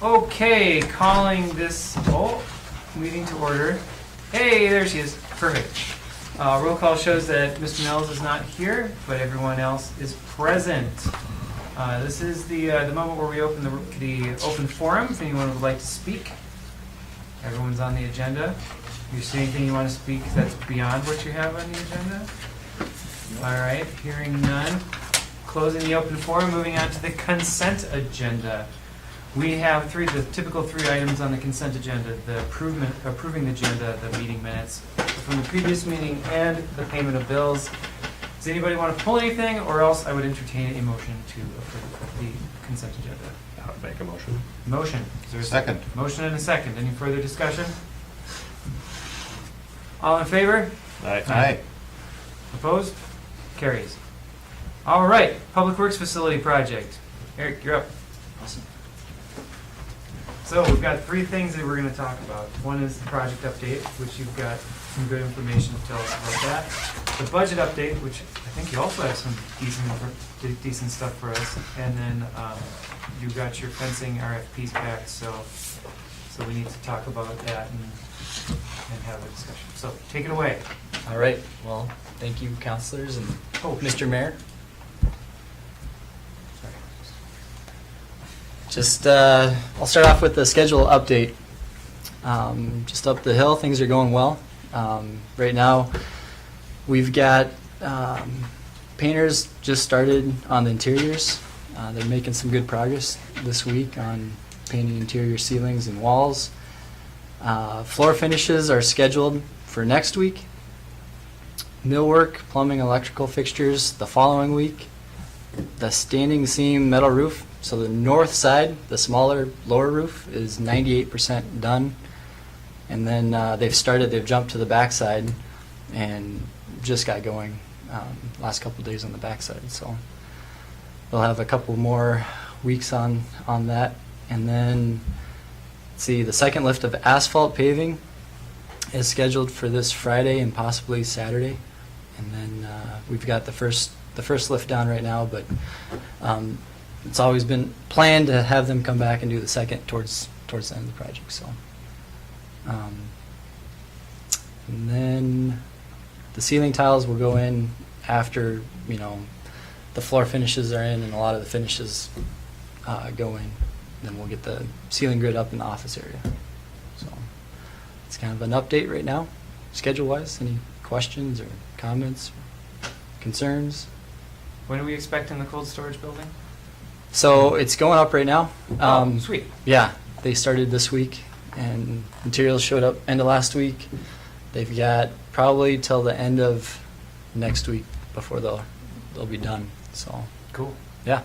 Okay, calling this meeting to order. Hey, there she is. Perfect. Roll call shows that Mr. Mills is not here, but everyone else is present. This is the moment where we open the open forum. If anyone would like to speak, everyone's on the agenda. If you see anything you want to speak that's beyond what you have on the agenda? All right, hearing none. Closing the open forum, moving on to the consent agenda. We have the typical three items on the consent agenda: the approving the agenda, the meeting minutes from the previous meeting, and the payment of bills. Does anybody want to pull anything, or else I would entertain a motion to approve the consent agenda? I'll make a motion. Motion. Is there a Second. Motion and a second. Any further discussion? All in favor? Aye. Opposed? Carries. All right, Public Works Facility Project. Eric, you're up. Awesome. So we've got three things that we're going to talk about. One is the project update, which you've got some good information to tell us about that. The budget update, which I think you also have some decent stuff for us. And then you've got your fencing RFPs back, so we need to talk about that and have a discussion. So take it away. All right. Well, thank you, counselors and Mr. Mayor. Just, I'll start off with the schedule update. Just up the hill, things are going well. Right now, we've got painters just started on the interiors. They're making some good progress this week on painting interior ceilings and walls. Floor finishes are scheduled for next week. Millwork, plumbing, electrical fixtures the following week. The standing seam metal roof, so the north side, the smaller lower roof, is 98% done. And then they've jumped to the back side and just got going last couple of days on the back side. So they'll have a couple more weeks on that. And then, let's see, the second lift of asphalt paving is scheduled for this Friday and possibly Saturday. And then we've got the first lift down right now, but it's always been planned to have them come back and do the second towards the end of the project. So, and then the ceiling tiles will go in after the floor finishes are in and a lot of the finishes go in. Then we'll get the ceiling grid up in the office area. So it's kind of an update right now, schedule-wise. Any questions or comments, or concerns? When are we expecting the cold storage building? So it's going up right now. Sweet. Yeah, they started this week, and materials showed up end of last week. They've got probably till the end of next week before they'll be done. So Cool. yeah.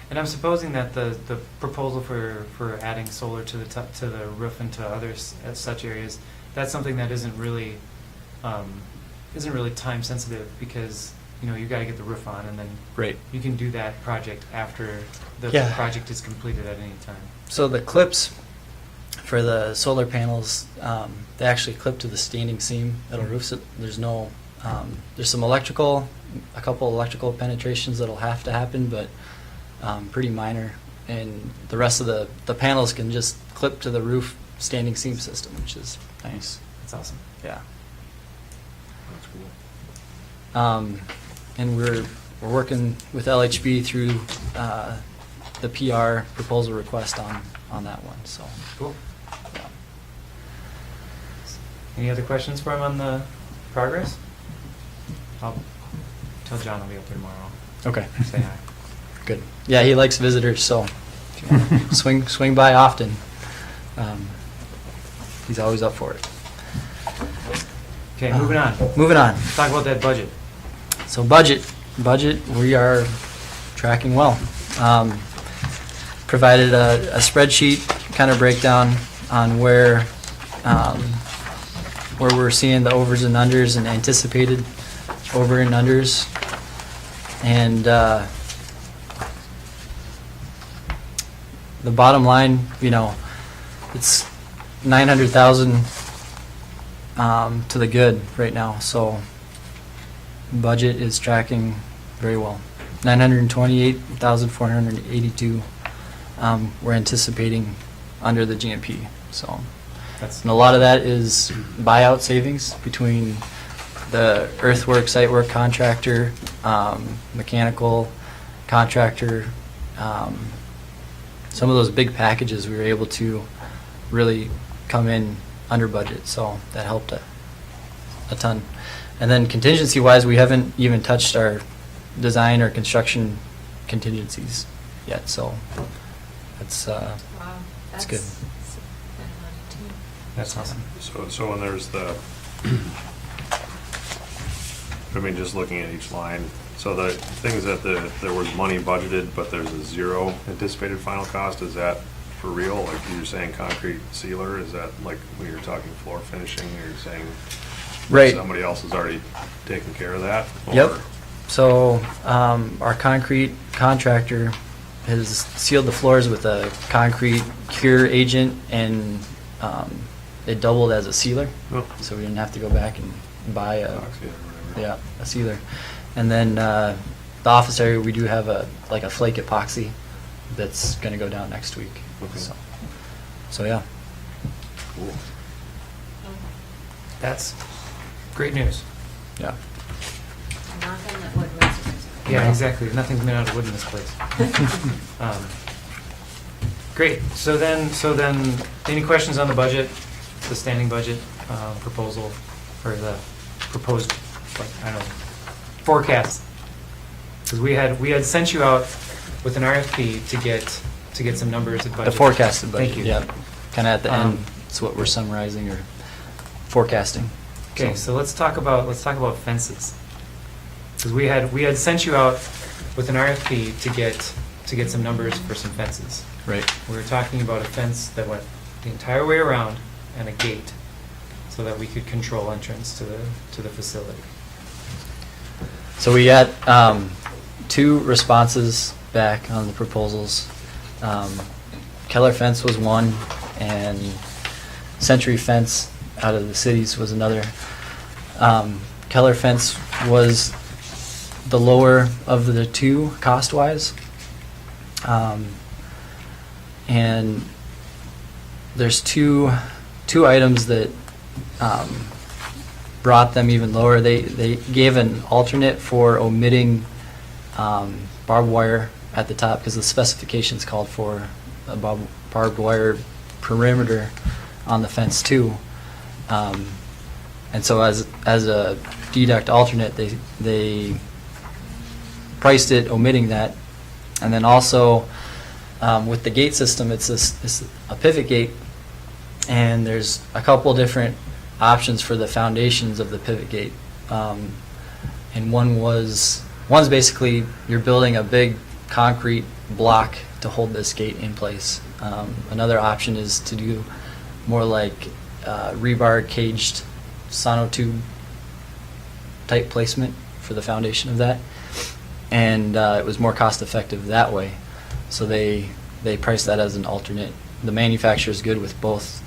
And I'm supposing that the proposal for adding solar to the roof and to other such areas, that's something that isn't really time sensitive, because you've got to get the roof on, and then Right. you can do that project after the Yeah. project is completed at any time. So the clips for the solar panels, they actually clip to the standing seam metal roof. So there's no, there's a couple electrical penetrations that'll have to happen, but pretty minor. And the rest of the panels can just clip to the roof standing seam system, which is nice. That's awesome. Yeah. That's cool. And we're working with LHB through the PR proposal request on that one. So Cool. yeah. Any other questions for him on the progress? I'll tell John I'll be up there tomorrow. Okay. Say hi. Good. Yeah, he likes visitors, so if you wanna swing by often. He's always up for it. Okay, moving on. Moving on. Talk about that budget. So budget, we are tracking well. Provided a spreadsheet kind of breakdown on where we're seeing the overs and unders and anticipated over and unders. And the bottom line, it's 900,000 to the good right now. So budget is tracking very well. 928,482 we're anticipating under the GMP. So, That's and a lot of that is buyout savings between the earthwork, site work contractor, mechanical contractor. Some of those big packages, we were able to really come in under budget, so that helped a ton. And then contingency-wise, we haven't even touched our design or construction contingencies yet, so that's Wow, That's good. good money too. That's awesome. So when there's the, I mean, just looking at each line, so the things that there was money budgeted, but there's a zero anticipated final cost, is that for real? Like you're saying concrete sealer, is that like when you're talking floor finishing, you're saying right. somebody else has already taken care of that? Yep. Or- So our concrete contractor has sealed the floors with a concrete cure agent, and it doubled as a sealer. Oh. So we didn't have to go back and buy a Epoxy or whatever. a sealer. And then the office area, we do have a flake epoxy that's going to go down next week. Okay. So yeah. Cool. That's great news. Yeah. Knock on that wood rest. Yeah, exactly. Nothing's made out of wood in this place. Great. So then, any questions on the budget, the standing budget proposal, or the proposed, like, I don't know, forecast? Because we had sent you out with an RFP to get some numbers at budget. The forecasted budget. Thank you. Yeah. Kind of at the Um, end. It's what we're summarizing or forecasting. Okay, so let's talk about fences. Because we had sent you out with an RFP to get some numbers for some fences. Right. We were talking about a fence that went the entire way around and a gate, so that we could control entrance to the facility. So we got 2 responses back on the proposals. Keller Fence was one, and Century Fence out of the cities was another. Keller Fence was the lower of the 2 cost-wise. And there's two items that brought them even lower. They gave an alternate for omitting barbed wire at the top, because the specifications called for a barbed wire perimeter on the fence too. And so as a deduct alternate, they priced it omitting that. And then also with the gate system, it's a pivot gate, and there's a couple different options for the foundations of the pivot gate. And one's basically you're building a big concrete block to hold this gate in place. Another option is to do more like rebar caged sonotube type placement for the foundation of that, and it was more cost effective that way. So they priced that as an alternate. The manufacturer is good with both,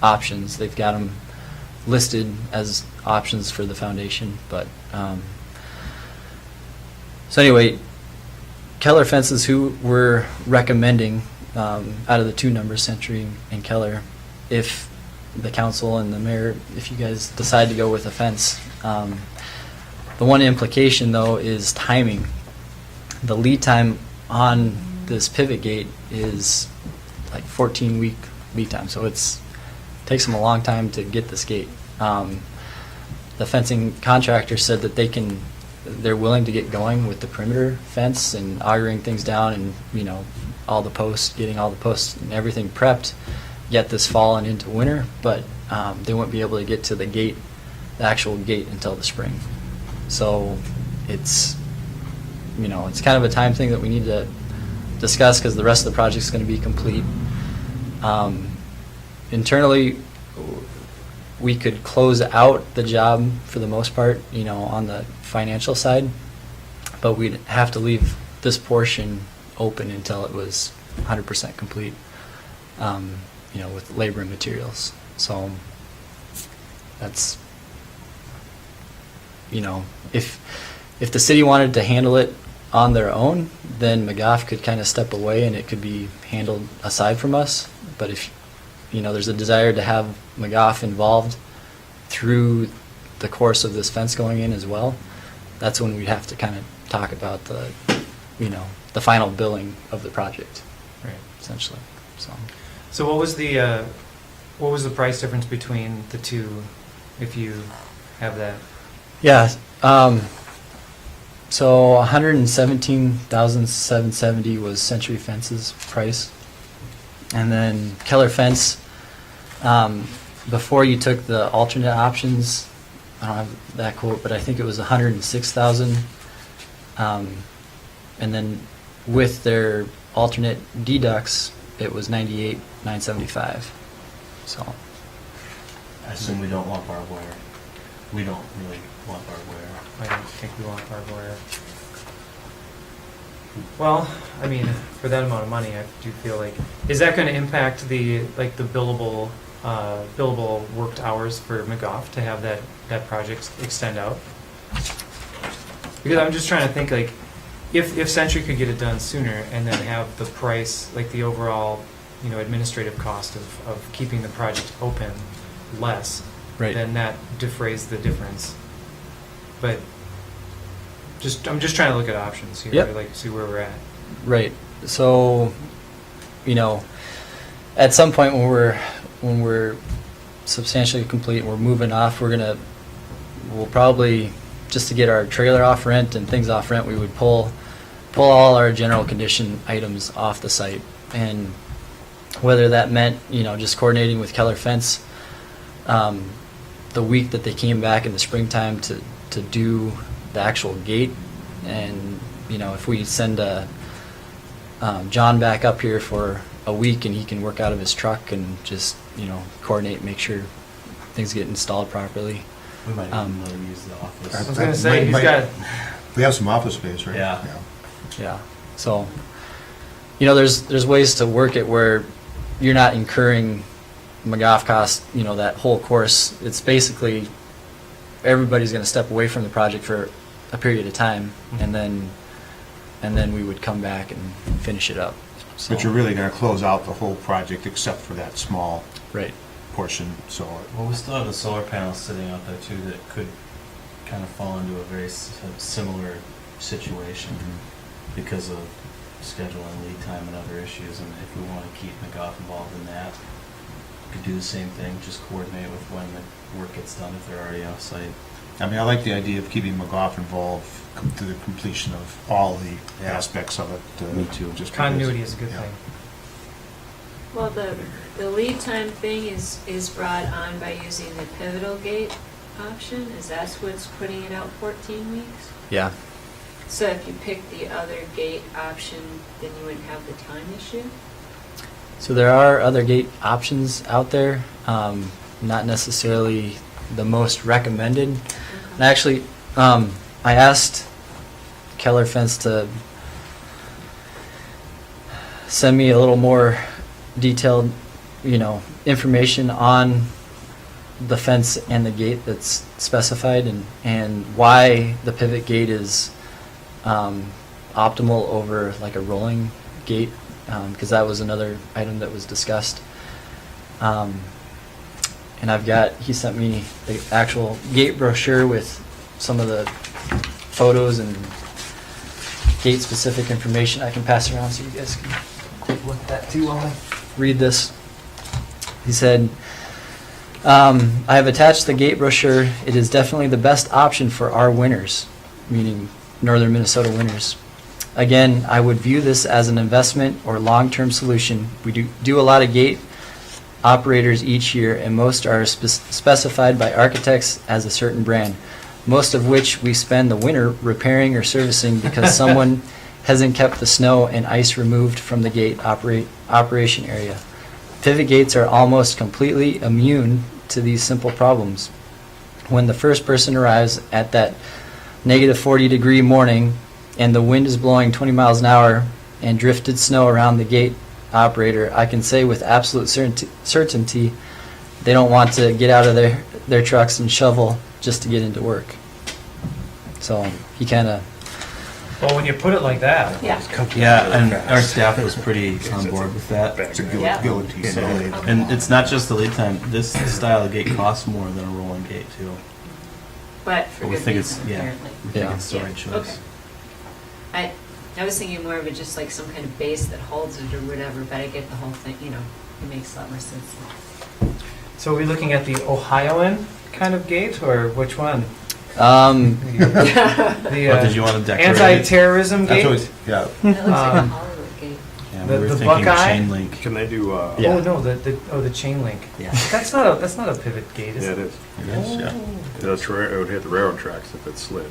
options. They've got them listed as options for the foundation, but so anyway, Keller Fences, who we're recommending out of the 2 numbers, Century and Keller, if the council and the mayor, if you guys decide to go with a fence. The one implication, though, is timing. The lead time on this pivot gate is like 14-week lead time, so it takes them a long time to get this gate. The fencing contractor said that they're willing to get going with the perimeter fence and augering things down, and getting all the posts and everything prepped yet this fall and into winter, but they won't be able to get to the actual gate until the spring. So it's kind of a time thing that we need to discuss, because the rest of the project is going to be complete. Internally, we could close out the job for the most part, on the financial side, but we'd have to leave this portion open until it was 100% complete, with labor and materials. So that's, if the city wanted to handle it on their own, then McGough could kind of step away and it could be handled aside from us. But if, there's a desire to have McGough involved through the course of this fence going in as well, that's when we'd have to kind of talk about the final billing of the project, Right. essentially, so. So what was the price difference between the two, if you have that? Yeah, so 117,770 was Century Fence's price. And then Keller Fence, before you took the alternate options, I don't have that quote, but I think it was 106,000. And then with their alternate deducts, it was 98,975. So. I assume we don't want barbed wire. We don't really want barbed wire. I don't think we want barbed wire. Well, I mean, for that amount of money, I do feel like, is that going to impact the billable worked hours for McGough to have that project extend out? Because I'm just trying to think, like, if Century could get it done sooner and then have the price, like the overall, administrative cost of keeping the project open less, Right. then that defrays the difference. But I'm just trying to look at options here, Yep. like see where we're at. Right. So, at some point when we're substantially complete, we're moving off. We'll probably, just to get our trailer off rent and things off rent, we would pull all our general condition items off the site. And whether that meant, just coordinating with Keller Fence, the week that they came back in the springtime to do the actual gate, and if we send John back up here for a week and he can work out of his truck and just coordinate, make sure things get installed properly. We might even want to use the office. I was going to say, he's got. We have some office space, right? Yeah. Yeah. So, there's ways to work it where you're not incurring McGough costs, that whole course. It's basically everybody's going to step away from the project for a period of time, and then we would come back and finish it up. So, But you're really gonna close out the whole project except for that small right. portion, so. Well, we still have the solar panels sitting out there too that could kind of fall into a very similar situation because of scheduling, lead time, and other issues. And if we want to keep McGough involved in that, we could do the same thing, just coordinate with when the work gets done if they're already off site. I mean, I like the idea of keeping McGough involved to the completion of all the Yeah. aspects of it. Me too. Just Continuity because- is a good yeah. thing. Well, the lead time thing is brought on by using the pivotal gate option. Is that what's putting it out 14 weeks? Yeah. So if you pick the other gate option, then you wouldn't have the time issue? So there are other gate options out there, not necessarily the most recommended. And actually, I asked Keller Fence to send me a little more detailed, information on the fence and the gate that's specified, and why the pivot gate is optimal over like a rolling gate, because that was another item that was discussed. And he sent me the actual gate brochure with some of the photos and gate specific information. I can pass around so you guys can take a look at that too while I read this. He said, I have attached the gate brochure. It is definitely the best option for our winters, meaning northern Minnesota winters. Again, I would view this as an investment or long-term solution. We do a lot of gate operators each year, and most are specified by architects as a certain brand, most of which we spend the winter repairing or servicing because someone hasn't kept the snow and ice removed from the gate operation area. Pivot gates are almost completely immune to these simple problems. When the first person arrives at that negative 40-degree morning and the wind is blowing 20 miles an hour and drifted snow around the gate operator, I can say with absolute certainty they don't want to get out of their trucks and shovel just to get into work. So he kind of Well, when you put it like that. Yeah. Yeah, and our staff was pretty on board with that. It's a Yeah. guillotine. So, blade. and it's not just the lead time, this style of gate costs more than a rolling gate too. But for But we good think it's, reason, yeah, apparently. we think Yeah. it's the Yeah, right choice. okay. I was thinking more of it just like some kind of base that holds it or whatever, but I get the whole thing, you know, it makes a lot more sense. So are we looking at the Ohioan kind of gate, or which one? Um, The What, did you want to decorate it? anti-terrorism That's gate? what, yeah. That looks like a Um, Hollywood gate. Yeah, the- we were the thinking Buckeye? chain link. Can they do, Yeah. Oh, no, the chain link. Yeah. That's not a pivot gate, is yeah, it? it is. It is, yeah. It would hit the railroad tracks if it slid.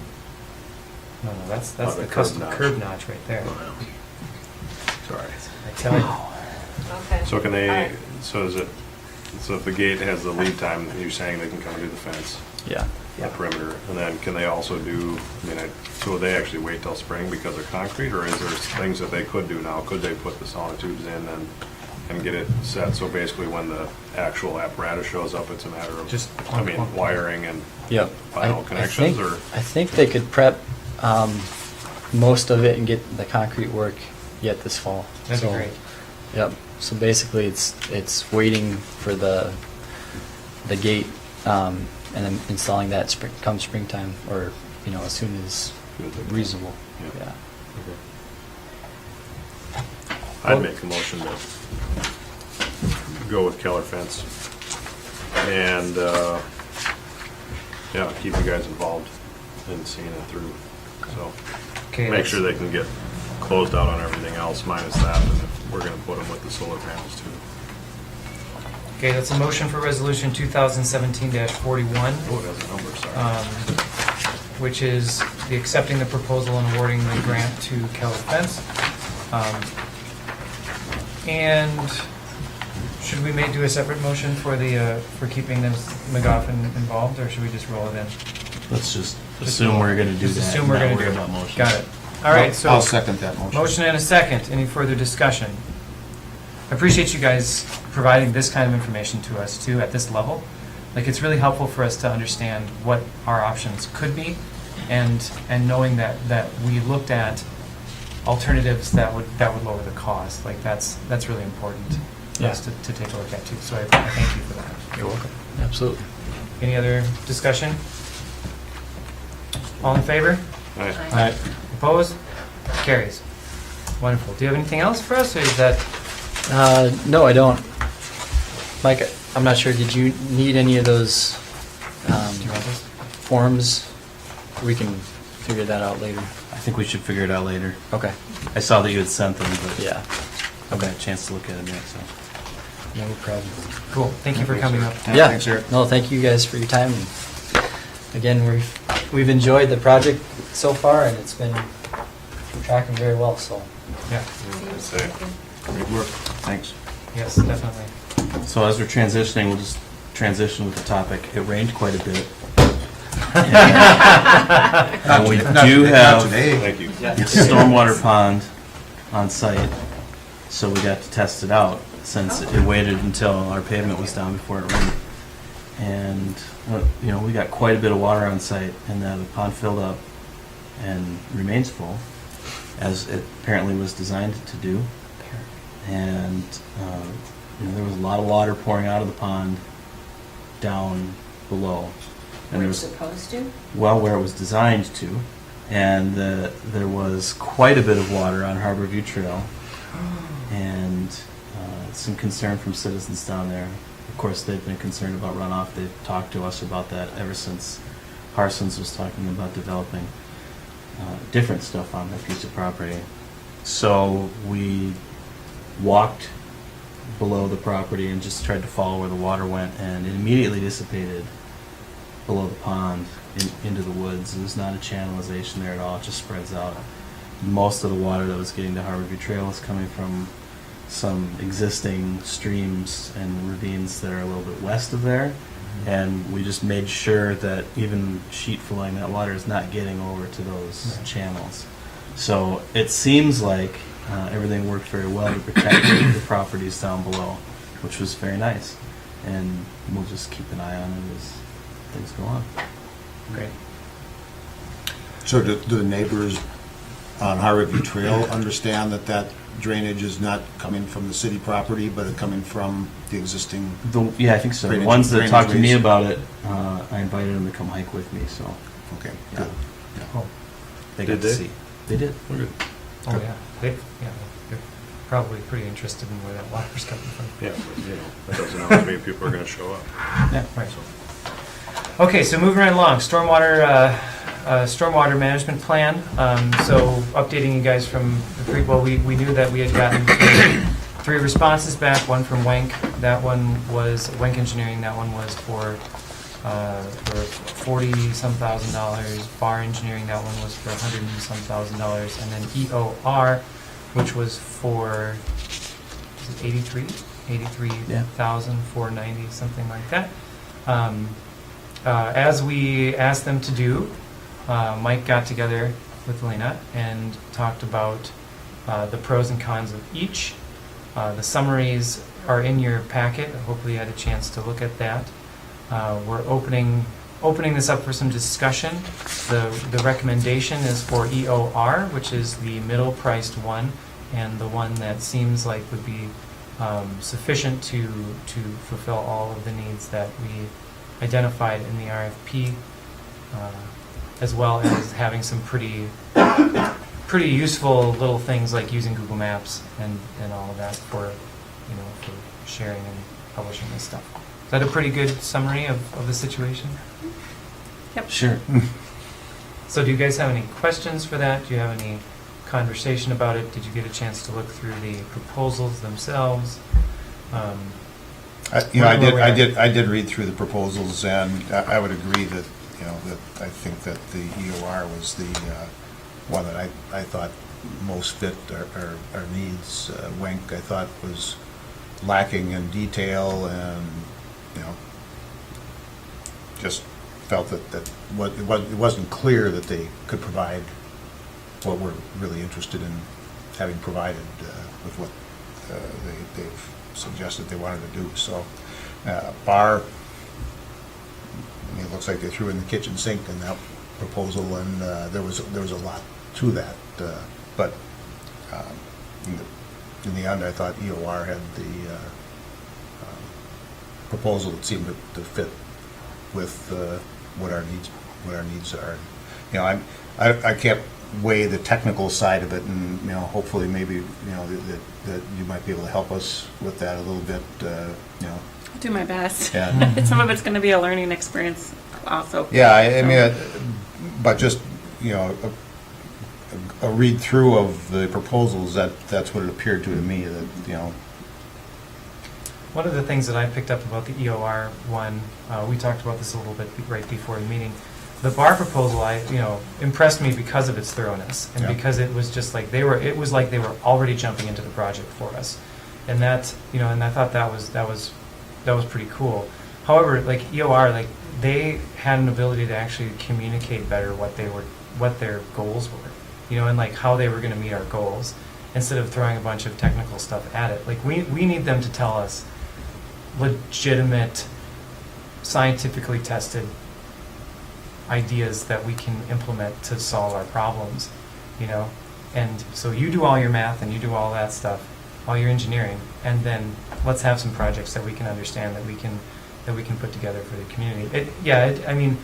No, that's Oh, the the custom curb notch. curb notch right there. Sorry. I tell you. Okay. So can All they, right. so is it, so if the gate has the lead time, you're saying they can come do the fence, yeah. the perimeter, and then can they also do, so would they actually wait till spring because of concrete, or is there things that they could do now? Could they put the sonotubes in and get it set, so basically when the actual apparatus shows up, it's a matter of, Just wiring and Yep. final connections, or? I think they could prep most of it and get the concrete work yet this fall. That'd be So, great. Yep. So basically, it's waiting for the gate and then installing that come springtime, or as soon as reasonable. Yeah. Yeah. I'd make a motion to go with Keller Fence. And, yeah, keep you guys involved in seeing it through. So, Okay, make that's- sure they can get closed out on everything else minus that, and if we're gonna put them with the solar panels too. Okay, that's a motion for resolution 2017-41. Oh, it has a number, sorry. Which is the accepting the proposal and awarding the grant to Keller Fence. And should we do a separate motion for for keeping them McGoffin involved, or should we just roll it in? Let's just assume we're gonna do Just that. assume we're not gonna worry do about it. motions. Got it. All right, so. I'll second that motion. Motion and a second. Any further discussion? I appreciate you guys providing this kind of information to us too at this level. Like, it's really helpful for us to understand what our options could be, and knowing that we looked at alternatives that would lower the cost. Like, that's really important for us to take a look at too. So I thank you for that. You're welcome. Absolutely. Any other discussion? All in favor? All right. Aye. All right. Opposed? Carries. Wonderful. Do you have anything else for us, or is that? No, I don't. Mike, I'm not sure. Did you need any of those Do you want this? forms? We can figure that out later. I think we should figure it out later. Okay. I saw that you had sent them, but Yeah. I haven't had a chance to look at them yet, so. No problem. Cool. Thank you for coming up. Yeah. Thanks, Eric. No, thank you guys for your time. And again, we've enjoyed the project so far, and it's been tracking very well. So Yeah. I'd say. Great work. Thanks. Yes, definitely. So as we're transitioning, we'll just transition with the topic. It rained quite a bit. And we do Not have today. Thank you. a stormwater pond on site, so we got to test it out since it waited until our pavement was down before it rained. And, we got quite a bit of water on site, and the pond filled up and remains full, as it apparently was designed to do. And there was a lot of water pouring out of the pond down below. And there We're was, supposed to? well, where it was designed to. And there was quite a bit of water on Harbor View Trail. And some concern from citizens down there. Of course, they've been concerned about runoff. They've talked to us about that ever since Parsons was talking about developing different stuff on that piece of property. So we walked below the property and just tried to follow where the water went, and it immediately dissipated below the pond into the woods. There's not a channelization there at all. It just spreads out. Most of the water that was getting to Harbor View Trail is coming from some existing streams and ravines that are a little bit west of there. And we just made sure that even sheet flowing, that water is not getting over to those Right. channels. So it seems like everything worked very well to protect the properties down below, which was very nice. And we'll just keep an eye on it as things go on. Great. So do the neighbors on Harborview Trail understand that that drainage is not coming from the city property, but it's coming from the existing? Yeah, I think so. The Drainage- ones that drainage talked to me ways. about it, I invited them to come hike with me, so Okay, Yeah. good. Oh, they Did got to they? see. They did. Good. oh yeah, they're probably pretty interested in where that water's coming from. Yeah, but, that doesn't always mean people are gonna show up. Yeah. Right. Okay, so moving right along, stormwater management plan. So updating you guys from we knew that we had gotten three responses back. One from Wenk. That one was Wenk Engineering. That one was for $40-some thousand. Bar Engineering. That one was for $100-some thousand. And then EOR, which was for 83,490, something like that. As we asked them to do, Mike got together with Lena and talked about the pros and cons of each. The summaries are in your packet. Hopefully you had a chance to look at that. We're opening this up for some discussion. The recommendation is for EOR, which is the middle-priced one, and the one that seems like would be sufficient to fulfill all of the needs that we identified in the RFP, as well as having some pretty useful little things like using Google Maps and all of that for sharing and publishing this stuff. Is that a pretty good summary of the situation? Yep. Sure. So do you guys have any questions for that? Do you have any conversation about it? Did you get a chance to look through the proposals themselves? I did read through the proposals, and I would agree that, that I think that the EOR was the one that I thought most fit our needs. Wenk, I thought, was lacking in detail, and, just felt that it wasn't clear that they could provide what we're really interested in having provided with what they've suggested they wanted to do. So, Bar, it looks like they threw in the kitchen sink in that proposal, and there was a lot to that. But in the end, I thought EOR had the proposal that seemed to fit with what our needs are. I can't weigh the technical side of it, and hopefully maybe that you might be able to help us with that a little bit. I'll do my best. Yeah. Some of it's going to be a learning experience also. Yeah, I mean, but just a read through of the proposals, that's what it appeared to me, that One of the things that I picked up about the EOR one, we talked about this a little bit right before the meeting. The Bar proposal, impressed me because of its thoroughness, and Yeah. because it was just like it was like they were already jumping into the project for us, and that, and I thought that was pretty cool. However, like EOR, like they had an ability to actually communicate better what their goals were, and like how they were going to meet our goals, instead of throwing a bunch of technical stuff at it. Like we need them to tell us legitimate, scientifically tested ideas that we can implement to solve our problems, and so you do all your math and you do all that stuff, all your engineering, and then let's have some projects that we can understand, that we can put together for the community. I mean,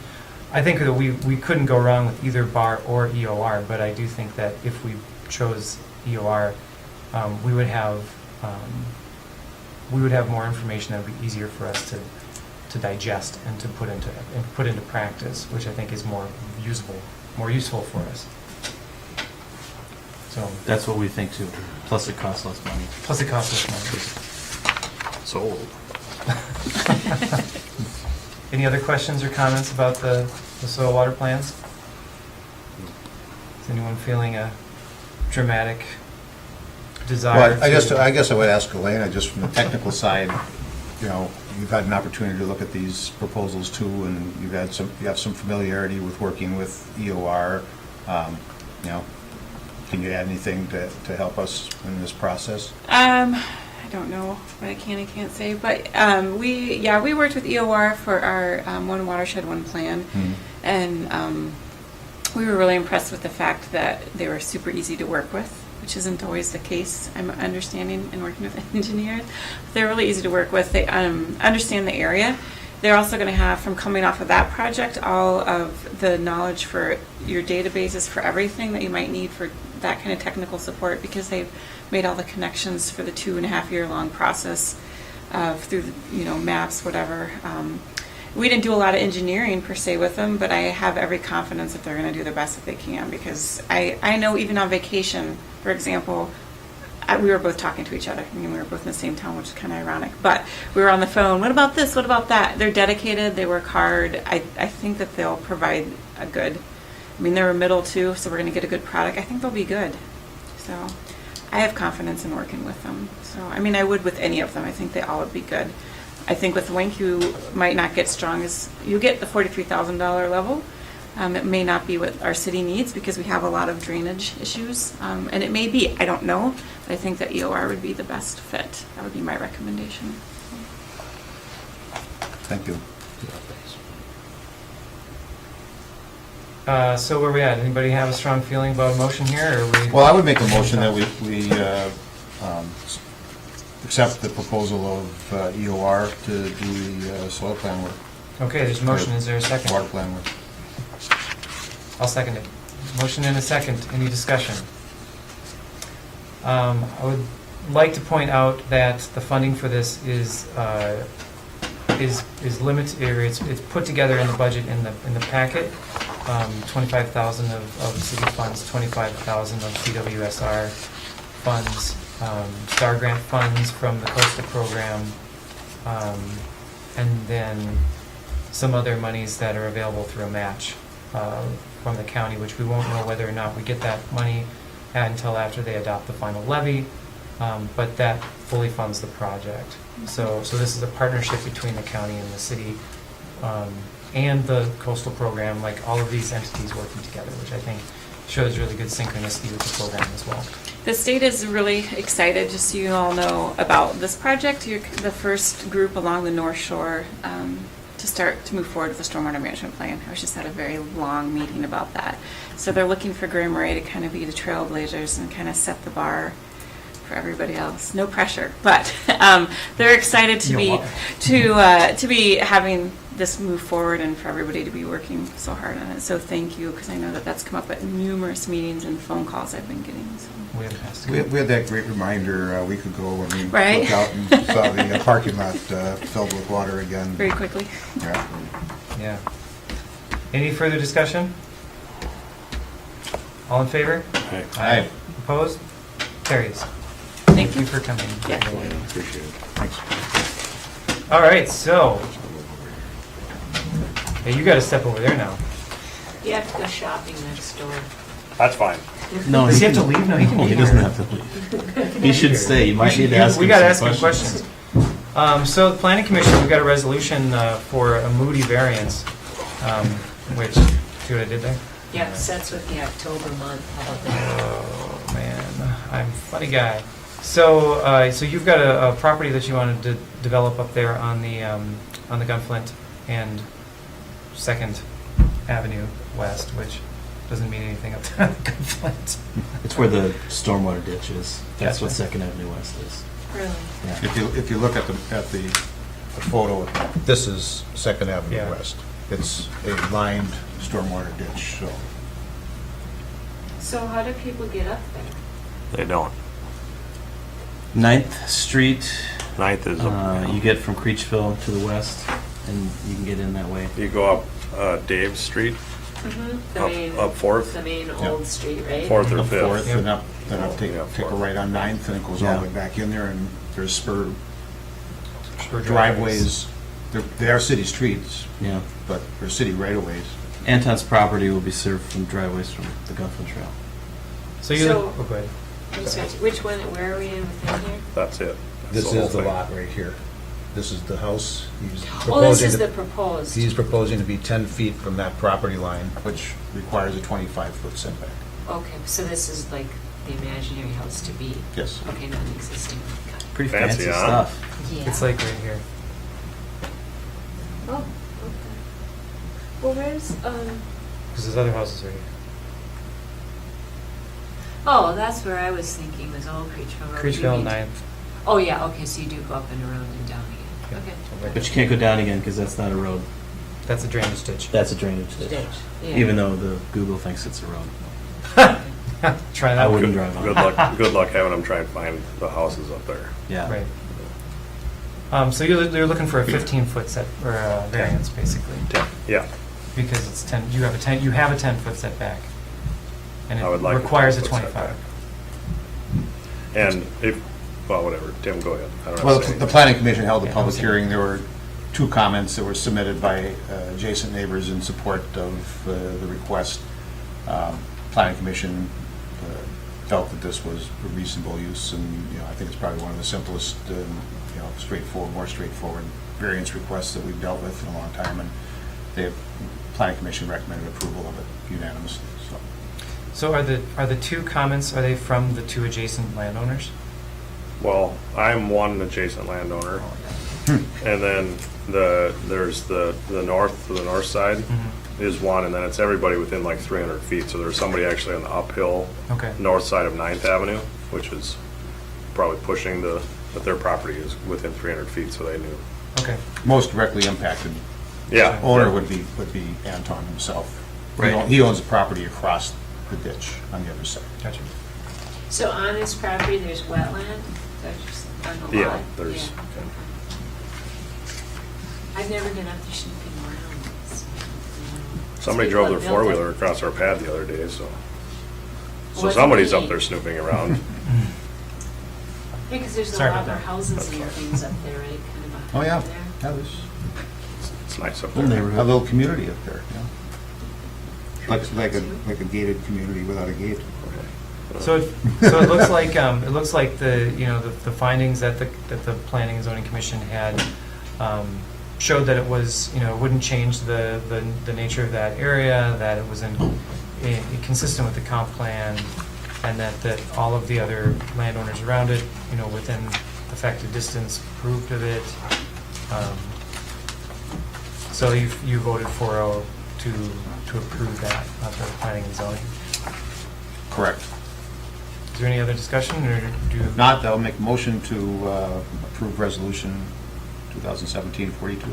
I think that we couldn't go wrong with either Bar or EOR, but I do think that if we chose EOR, we would have more information that would be easier for us to digest and to put into practice, which I think is more useful for us. So That's what we think too. Plus, it costs less money. plus it costs less money. Sold. Any other questions or comments about the soil water plans? Is anyone feeling a dramatic desire? Well, I guess I would ask Elena, just from the technical side, you've had an opportunity to look at these proposals too, and you have some familiarity with working with EOR. Can you add anything to help us in this process? I don't know what I can and can't say, but we worked with EOR for our One Watershed, One Plan, Mhm. and we were really impressed with the fact that they were super easy to work with, which isn't always the case, I'm understanding in working with engineers. They're really easy to work with. They understand the area. They're also going to have, from coming off of that project, all of the knowledge for your databases for everything that you might need for that kind of technical support, because they've made all the connections for the 2.5-year long process through the, maps, whatever. We didn't do a lot of engineering per se with them, but I have every confidence that they're going to do the best that they can, because I know even on vacation, for example, we were both talking to each other. I mean, we were both in the same town, which is kind of ironic. But we were on the phone. What about this? What about that? They're dedicated. They work hard. I think that they'll provide a good. I mean, they're a middle too, so we're going to get a good product. I think they'll be good. So I have confidence in working with them. So I mean, I would with any of them. I think they all would be good. I think with Wink, you might not get strong as you get the $43,000 level. It may not be what our city needs because we have a lot of drainage issues, and it may be, I don't know, but I think that EOR would be the best fit. That would be my recommendation. Thank you. So where we at? Anybody have a strong feeling about a motion here, or we? Well, I would make a motion that we accept the proposal of EOR to do the soil plan work, Okay, there's a motion. Is there a second? water plan work. I'll second it. Motion and a second. Any discussion? I would like to point out that the funding for this is limited, or it's put together in the budget in the packet. 25,000 of city funds, 25,000 of CWSR funds, STAR grant funds from the coastal program, and then some other monies that are available through a match from the county, which we won't know whether or not we get that money until after they adopt the final levy, but that fully funds the project. So this is a partnership between the county and the city, and the coastal program, like all of these entities working together, which I think shows really good synchronicity with the program as well. The state is really excited, just so you all know, about this project. You're the first group along the North Shore to start to move forward with the stormwater management plan. I was just at a very long meeting about that. So they're looking for Marais to kind of be the trailblazers and kind of set the bar for everybody else. No pressure, but they're excited to be having this move forward and for everybody to be working so hard on it. So thank you, because I know that that's come up at numerous meetings and phone calls I've been getting. So. We had that great reminder a week ago when we Right. looked out and saw the parking lot filled with water again. Very quickly. Yeah. Yeah. Any further discussion? All in favor? Okay. Aye. Opposed? Carries. Thank Thank you you. for coming. Yeah. Appreciate it. Thanks. All right, so. Hey, you got to step over there now. You have to go shopping next door. That's fine. No, Does he have to leave? No, he can be he doesn't here. have to leave. He should stay. You might need to ask him We got to some ask him questions. So the planning commission, we got a resolution for a Moody variance, which, see what I did there? Yeah, sets with the October month. How about that? Oh, man, I'm a funny guy. So, so you've got a property that you wanted to develop up there on the Gunflint and 2nd Avenue West, which doesn't mean anything up there on Gunflint. It's where the stormwater ditch is. That's Gotcha. what Second Avenue West is. Really? Yeah. If you look at the photo, this is 2nd Avenue Yeah. West. It's a lined stormwater ditch, so. So how do people get up there? They don't. 9th Street, 9th is, you get from Creechville to the west, and you can get in that way. you go up Dave Street, The main, up 4th, the main old street, right? 4th or Up 5th. Fourth, Yep. and up, then up, take Yeah, a fourth. right on 9th, and it goes all Yeah. the way back in there, and there's spur For driveways. They are city streets, Yeah. but they're city right-of-ways. Anton's property will be served from driveways from the Gunflint Trail. So you So- look, oh, go ahead. I'm sorry, which one, where are we in within here? That's it. This That's whole is the thing. lot right here. This is the house. He's Oh, this proposing is to- the proposed. He's proposing to be 10 feet from that property line, which requires a 25-foot setback. Okay, so this is like the imaginary house to be. Yes. Okay, not existing. Got it. Pretty Fancy, fancy huh? stuff. Yeah. It's like right here. Oh, okay. Well, where's, Because there's other houses right here. Oh, that's where I was thinking, was Old Creechville Road. You Creechville mean- 9th. Oh, yeah, okay, so you do go up in the road and down Yeah. again. But you can't go down again because that's not a road. That's a drainage ditch. That's a drainage ditch. Okay. Yeah. Even though the Google thinks it's a road. Try I that. wouldn't drive on Good it. luck, good luck having them try and find the houses up there. Yeah. Right. So you're looking for a 15-foot set, or a variance, basically, Yeah, because it's 10, you have a 10-foot setback. And I would it like a requires a 10-foot 25. setback. And if, well, whatever, Tim, go ahead. I don't have Well, to say the anything. planning commission held a Yeah, public okay. hearing. There were 2 comments that were submitted by adjacent neighbors in support of the request. Planning commission felt that this was a reasonable use, and, you know, I think it's probably one of the simplest, you know, more straightforward variance requests that we've dealt with in a long time, and the planning commission recommended approval of it unanimously, so. So are the 2 comments, are they from the 2 adjacent landowners? Well, I'm one adjacent landowner, and then there's the north side Mm-hmm. is one, and then it's everybody within like 300 feet. So there's somebody actually on the uphill Okay. north side of 9th Avenue, which is probably pushing that their property is within 300 feet, so they knew. Okay. Most directly impacted Yeah. owner would be Anton himself. Right. He owns the property across the ditch on the other side. Gotcha. So on this property, there's wetland? That's on the Yeah, lot? there's- Yeah. I've never been up there snooping around. Somebody People drove their have built it. four-wheeler across our pad the other day, so. So Wasn't somebody's up me. there snooping around. Yeah, because there's a Sorry lot about of that. houses and things up there, right, kind of Oh, yeah. behind there. Yeah, there's It's nice up Little there. a neighborhood. little community up there, you know? Like a gated community without a gate. So it looks like the findings that the Planning and Zoning Commission had showed that it was, it wouldn't change the nature of that area, that it was consistent with the comp plan, and that all of the other landowners around it, within effective distance approved of it. So you voted 4-0 to approve that for the Planning and Zoning. Correct. Is there any other discussion, or do you? If not, I'll make a motion to approve resolution 2017-42.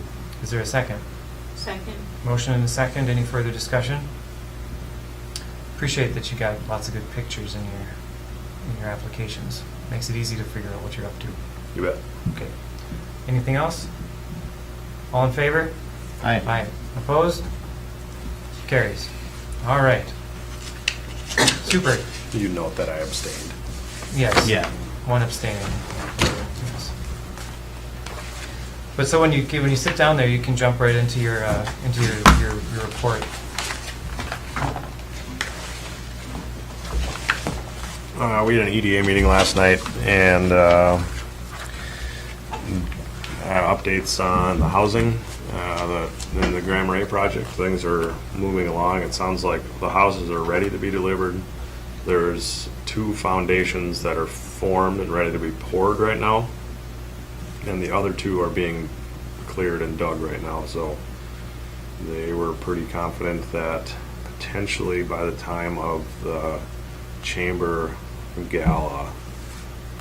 Is there a second? Second? Motion and a second. Any further discussion? Appreciate that you got lots of good pictures in your applications. Makes it easy to figure out what you're up to. You bet. Okay. Anything else? All in favor? Aye. Aye. Opposed? Carries. All right. Super. You note that I abstained. Yes. Yeah. One abstaining. Yes. But so when you sit down there, you can jump right into your report. We had an EDA meeting last night, and updates on the housing, in the Marais project. Things are moving along. It sounds like the houses are ready to be delivered. There's 2 foundations that are formed and ready to be poured right now, and the other 2 are being cleared and dug right now. So they were pretty confident that potentially by the time of the chamber gala,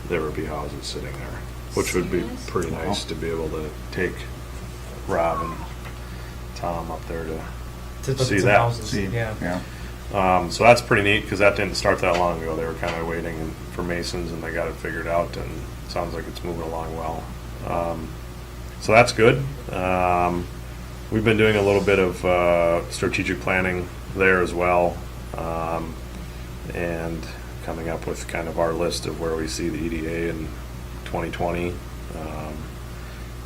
there would be houses sitting there, which would be Serious? pretty nice to be able to take Rob and Tom up there to To look see at some that. houses. See, Yeah. So that's pretty neat, because that didn't start that long ago. They were kind of waiting for masons, and they got it figured out, and it sounds like it's moving along well. So that's good. We've been doing a little bit of strategic planning there as well, and coming up with kind of our list of where we see the EDA in 2020.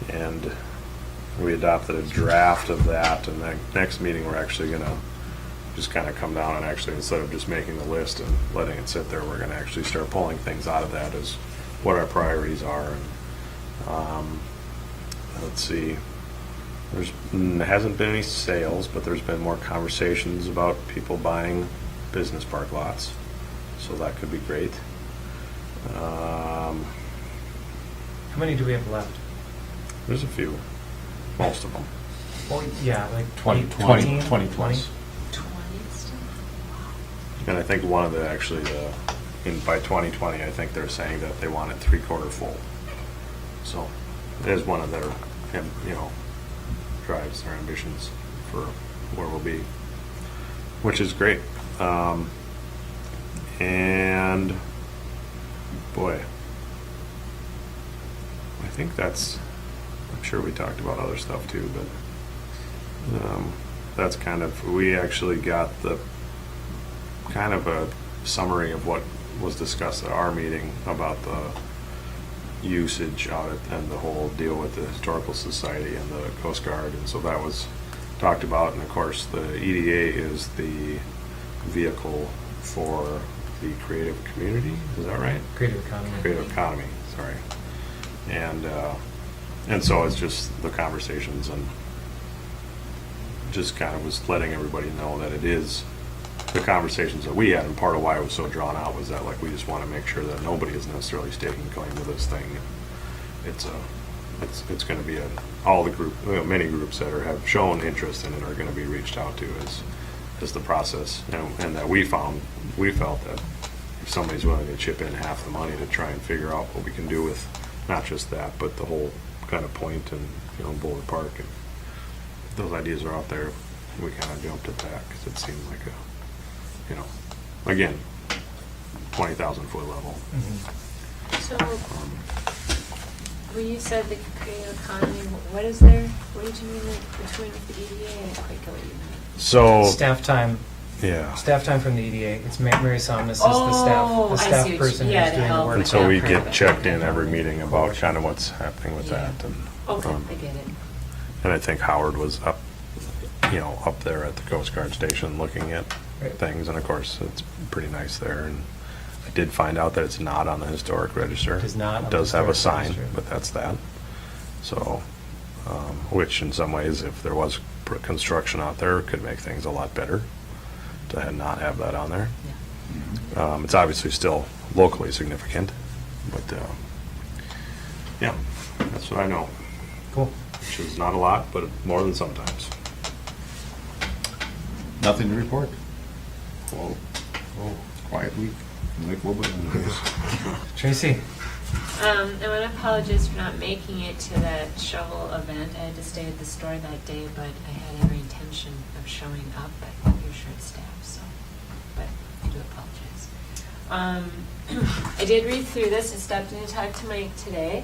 And we adopted a draft of that, and the next meeting we're actually going to just kind of come down and actually, instead of just making the list and letting it sit there, we're going to actually start pulling things out of that as what our priorities are. And let's see, hasn't been any sales, but there's been more conversations about people buying business park lots, so that could be great. How many do we have left? There's a few, most of them. Well, yeah, like 20 20 plus. 20 still? And I think one of the by 2020, I think they're saying that they want it 3/4 full. So there's one of their, drives their ambitions for where we'll be, which is great. And boy, I think I'm sure we talked about other stuff too, but that's we actually got the kind of a summary of what was discussed at our meeting about the usage audit and the whole deal with the Historical Society and the Coast Guard, and so that was talked about. And of course, the EDA is the vehicle for the creative community. Is that right? Creative economy. Creative economy. Sorry. And so it's just the conversations, and just kind of was letting everybody know that it is the conversations that we had, and part of why it was so drawn out was that, like, we just want to make sure that nobody is necessarily staking claim to this thing. It's going to be all the many groups that have shown interest in it are going to be reached out to as the process, and that we felt that if somebody's willing to chip in half the money to try and figure out what we can do with not just that, but the whole kind of point and Boulder Park, and those ideas are out there, we kind of jumped at that because it seemed like again, 20,000 foot level. So, when you said the creative economy, what is there? What did you mean between the EDA? I didn't quite get what you meant. So Staff time. yeah. Staff time from the EDA. It's Mary Somnus is Oh, the I staff see what person you- yeah, who's to doing the help work. And with so that we part get of it. checked in every meeting about kind of what's happening with Yeah. that, and Okay, I get it. and I think Howard was up there at the Coast Guard station looking at Right. things, and of course it's pretty nice there. And I did find out that it's not on the historic register. It is not on It the does have a historic sign, register. but that's that. So, which in some ways, if there was construction out there, could make things a lot better to not have that on there. It's obviously still locally significant, but yeah, that's what I know. Cool. Which is not a lot, but more than sometimes. Nothing to report. Well, Quiet week. Like what was Tracy. I want to apologize for not making it to that shovel event. I had to stay at the store that day, but I had every intention of showing up. I think you're short staffed, so, but I do apologize. I did read through this. I stopped in to talk to Mike today.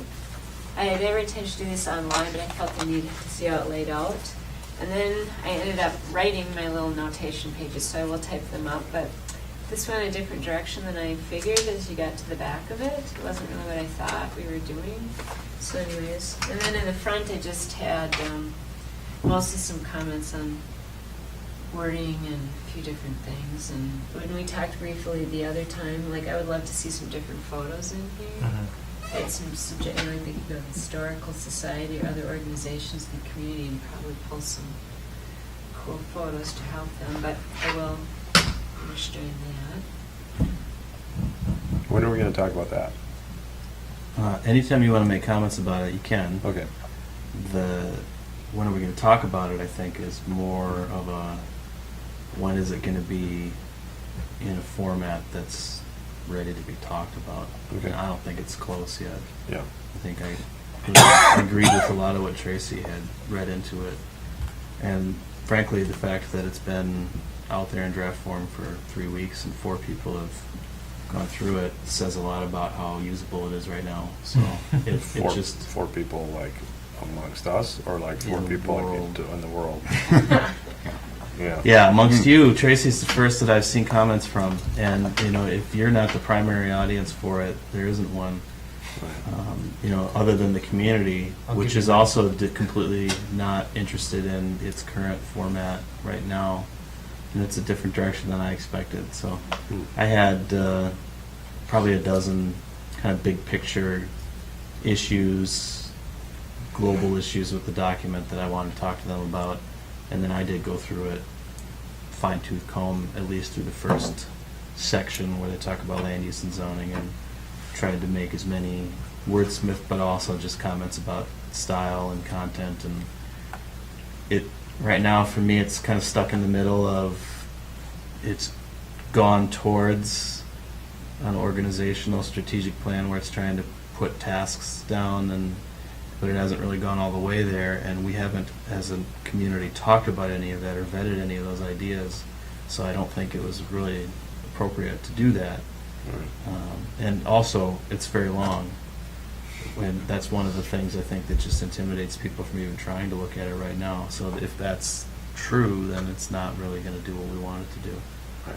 I had every intention to do this online, but I felt the need to see how it laid out. And then I ended up writing my little notation pages, so I will type them up, but this went a different direction than I figured as you got to the back of it. It wasn't really what I thought we were doing. So anyways, and then in the front I just had mostly some comments on wording and a few different things. And when we talked briefly the other time, like I would love to see some different photos in here. I had some subject, like they could go to the Historical Society or other organizations in the community and probably pull some cool photos to help them, but I will finish doing that. when are we going to talk about that? Anytime you want to make comments about it, you can. Okay. When are we going to talk about it, I think, is more of a, when is it going to be in a format that's ready to be talked about? Okay. And I don't think it's close yet. Yeah. I think I agreed with a lot of what Tracy had read into it. And frankly, the fact that it's been out there in draft form for 3 weeks and 4 people have gone through it says a lot about how usable it is right now. So it just... 4 people, like, amongst us, or like 4 In the people world. like in the world? Yeah. Yeah, amongst you, Tracy's the first that I've seen comments from. And, if you're not the primary audience for it, there isn't one. Other than the community, I'll which give you is that. also completely not interested in its current format right now. And it's a different direction than I expected. So I had probably a dozen kind of big picture issues, global issues with the document that I wanted to talk to them about. And then I did go through it, fine-tooth comb, at least through the first section where they talk about land use and zoning, and tried to make as many wordsmith, but also just comments about style and content. And it right now for me, it's kind of stuck in the middle of, it's gone towards an organizational strategic plan where it's trying to put tasks down, but it hasn't really gone all the way there, and we haven't, as a community, talked about any of that or vetted any of those ideas. So I don't think it was really appropriate to do that. And also, it's very long. And that's one of the things I think that just intimidates people from even trying to look at it right now. So if that's true, then it's not really going to do what we want it to do. Right.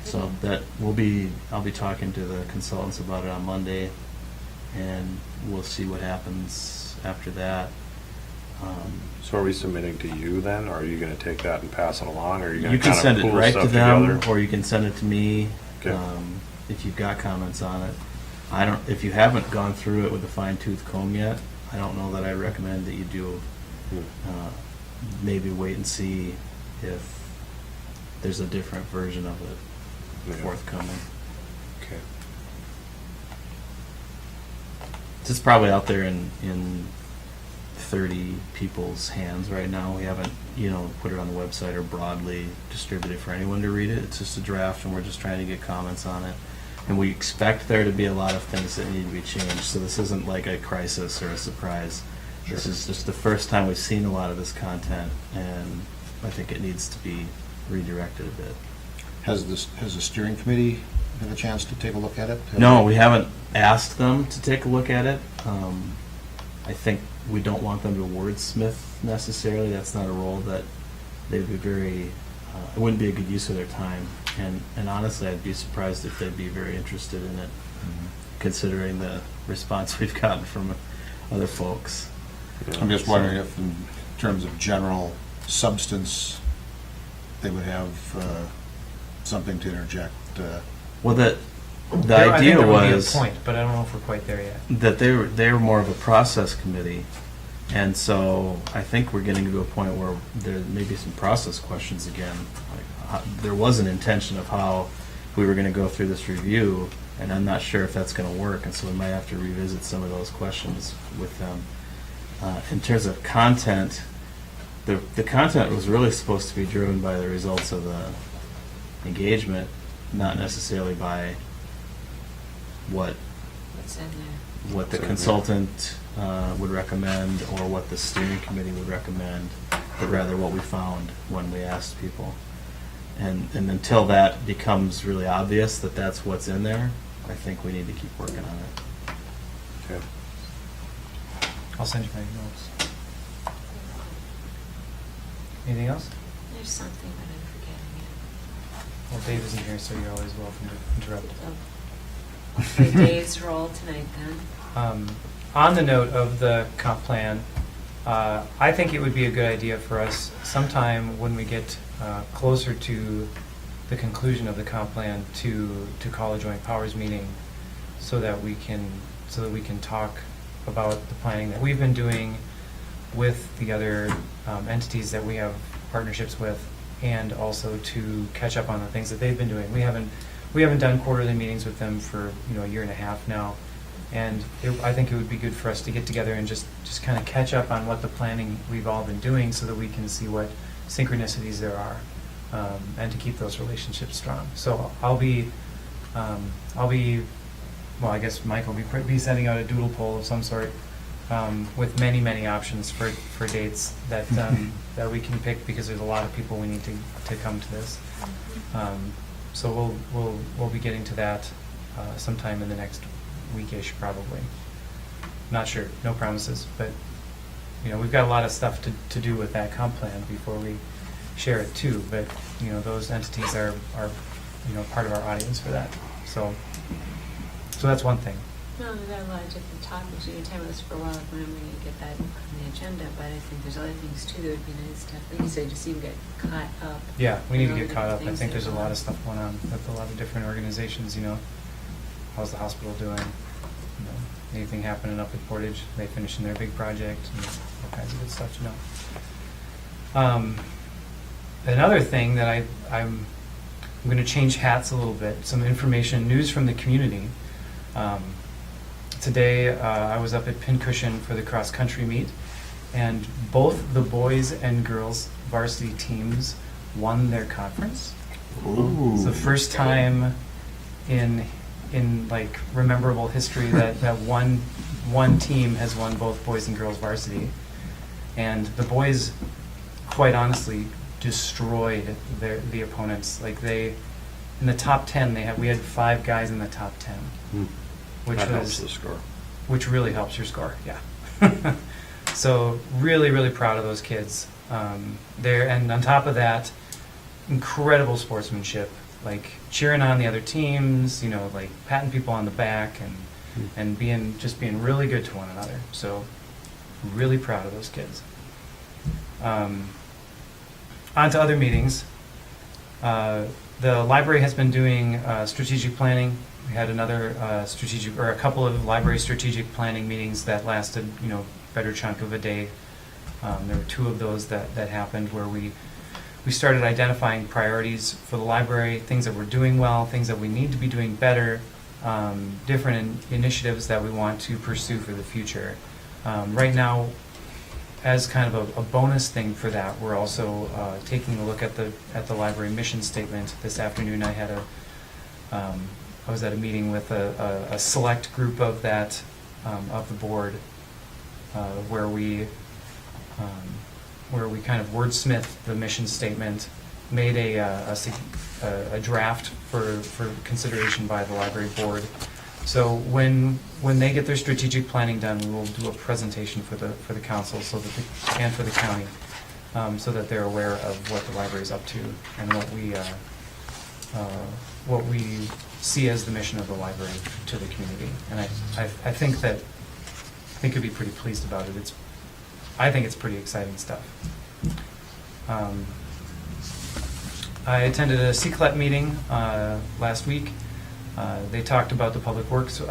So that I'll be talking to the consultants about it on Monday, and we'll see what happens after that. So are we submitting to you then, or are you gonna take that and pass it along, or are you gonna You can kind send of it pool right to stuff them, together? or you can send it to me, Okay. if you've got comments on it. If you haven't gone through it with a fine tooth comb yet, I don't know that I recommend that you do. Maybe wait and see if there's a different version of it Yeah. forthcoming. Okay. It's probably out there in 30 people's hands right now. We haven't, put it on the website or broadly distributed for anyone to read it. It's just a draft, and we're just trying to get comments on it. And we expect there to be a lot of things that need to be changed. So this isn't like a crisis or a surprise. This is just the first time we've seen a lot of this content, and I think it needs to be redirected a bit. Has the steering committee had a chance to take a look at it? No, we haven't asked them to take a look at it. I think we don't want them to wordsmith necessarily. That's not a role that they would be very, it wouldn't be a good use of their time. And honestly, I'd be surprised if they'd be very interested in it, considering the response we've gotten from other folks. I'm just wondering if, in terms of general substance, they would have something to interject. Well, the I think idea there would be a was point, but I don't know if we're quite there yet. that they were more of a process committee, and so I think we're getting to a point where there may be some process questions again. Like, there was an intention of how we were going to go through this review, and I'm not sure if that's going to work, and so we might have to revisit some of those questions with them. In terms of content, the content was really supposed to be driven by the results of the engagement, not necessarily by what What's in there? what the consultant would recommend or what the steering committee would recommend, but rather what we found when we asked people. And until that becomes really obvious that that's what's in there, I think we need to keep working on it. Okay. I'll send you my notes. Anything else? There's something, but I'm forgetting it. Well, Dave isn't here, so you're always welcome to interrupt. I'll play Dave's role tonight then. On the note of the comp plan, I think it would be a good idea for us sometime when we get closer to the conclusion of the comp plan to call a joint powers meeting so that we can talk about the planning that we've been doing with the other entities that we have partnerships with, and also to catch up on the things that they've been doing. We haven't done quarterly meetings with them for a year and a half now, and I think it would be good for us to get together and just kind of catch up on what the planning we've all been doing, so that we can see what synchronicities there are, and to keep those relationships strong. So I'll be well, I guess Mike will be sending out a doodle poll of some sort, with many options for dates that that we can pick, because there's a lot of people we need to come to this. So we'll be getting to that sometime in the next weekish, probably. Not sure, no promises, but we've got a lot of stuff to do with that comp plan before we share it too. But those entities are part of our audience for that. So that's one thing. No, we've got a lot of different topics. We've been talking about this for a while, when I'm going to get that on the agenda, but I think there's other things too that would be nice to, like you said, just even get caught up. Yeah, we need to in all get the caught up. different I think things there's a that lot go of stuff going on with a lot of different organizations. How's the hospital doing? Anything happening up at Portage? They finishing their big project? All kinds of good stuff to know. Another thing that I'm going to change hats a little bit. Some information, news from the community. Today I was up at Pincushion for the cross-country meet, and both the boys and girls varsity teams won their conference. Ooh. It's the first time in in like rememberable history that one team has won both boys and girls varsity, and the boys, quite honestly, destroyed the opponents. Like they, in the top 10, we had 5 guys in the top 10, which That helps was the score. which really helps your score. Yeah. So really, really proud of those kids. There, and on top of that, incredible sportsmanship, like cheering on the other teams, you know, like patting people on the back and being really good to one another. So really proud of those kids. On to other meetings. The library has been doing strategic planning. We had another a couple of library strategic planning meetings that lasted, you know, better chunk of a day. There were 2 of those that happened where we started identifying priorities for the library, things that we're doing well, things that we need to be doing better, different initiatives that we want to pursue for the future. Right now, as kind of a bonus thing for that, we're also taking a look at the library mission statement. This afternoon, I was at a meeting with a select group of that of the board, where we kind of wordsmithed the mission statement, made a draft for consideration by the library board. So when they get their strategic planning done, we will do a presentation for the council and for the county, so that they're aware of what the library is up to and what we see as the mission of the library to the community. And I think you'd be pretty pleased about it. I think it's pretty exciting stuff. I attended a CCLEP meeting last week. They talked about the public works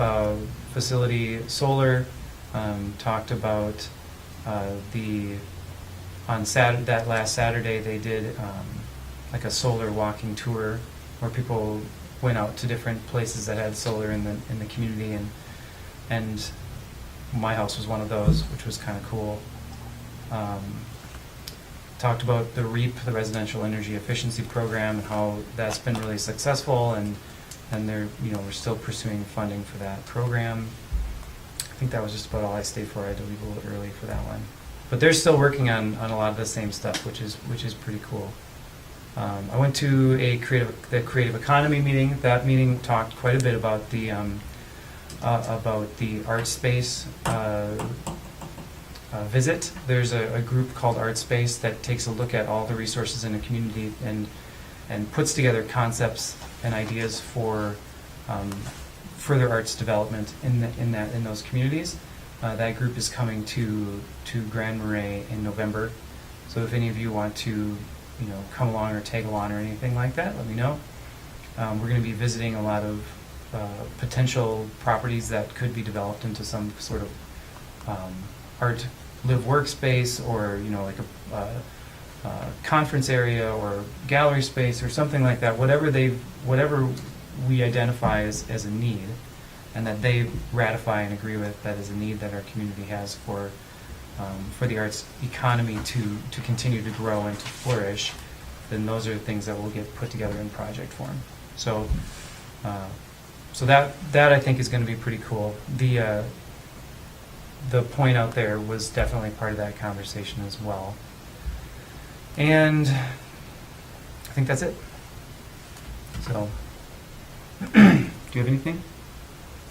facility solar, talked about that last Saturday they did like a solar walking tour where people went out to different places that had solar in the community, and my house was one of those, which was kind of cool. Talked about the REAP, the Residential Energy Efficiency Program, and how that's been really successful, and they're, you know, we're still pursuing funding for that program. I think that was just about all I stayed for. I had to leave a little early for that one, but they're still working on a lot of the same stuff, which is pretty cool. I went to the creative economy meeting. That meeting talked quite a bit about the art space visit. There's a group called Art Space that takes a look at all the resources in a community and puts together concepts and ideas for further arts development in those communities. That group is coming to Grand Marais in November. So if any of you want to, you know, come along or tag along or anything like that, let me know. We're going to be visiting a lot of potential properties that could be developed into some sort of art live workspace, or, you know, like a conference area or gallery space or something like that. Whatever we identify as a need, and that they ratify and agree with, that is a need that our community has for the arts economy to continue to grow and to flourish, then those are the things that will get put together in project form. So that I think is going to be pretty cool. The point out there was definitely part of that conversation as well. And I think that's it. So, do you have anything?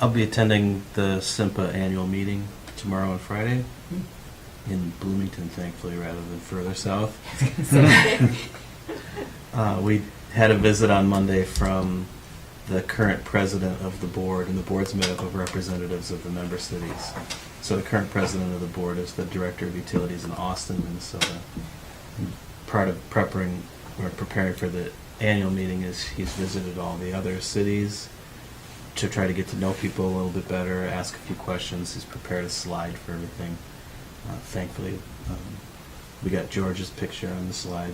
I'll be attending the SIMPA annual meeting tomorrow and Friday in Bloomington, thankfully, rather than further south. We had a visit on Monday from the current president of the board, and the board's made up of representatives of the member cities. So the current president of the board is the director of utilities in Austin, Minnesota. And part of preparing for the annual meeting is he's visited all the other cities to try to get to know people a little bit better, ask a few questions. He's prepared a slide for everything. Thankfully, we got George's picture on the slide.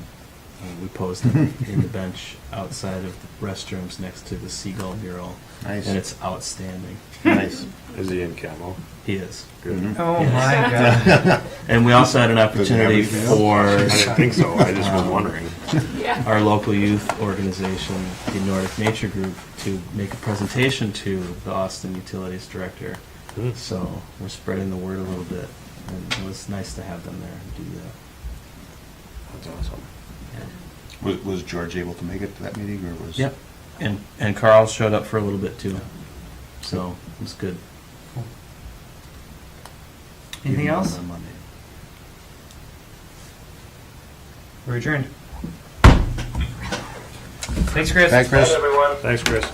We posed it in the bench outside of the restrooms next to the seagull mural. Nice. And it's outstanding. Nice. Is he in camo? He is. Good. Mhm. Oh Yes. my God. And we also had an opportunity everything else? for I didn't think so, I just was wondering. Yeah. our local youth organization, the Nordic Nature Group, to make a presentation to the Austin Utilities Director. Hmm. So we're spreading the word a little bit, and it was nice to have them there and do that. That's awesome. Was George able to make it to that meeting, or was? Yep, and Carl showed up for a little bit too, so it was good. Anything Even else? on Monday. We're adjourned. Thanks, Chris. Thanks, Chris. Thanks, Chris.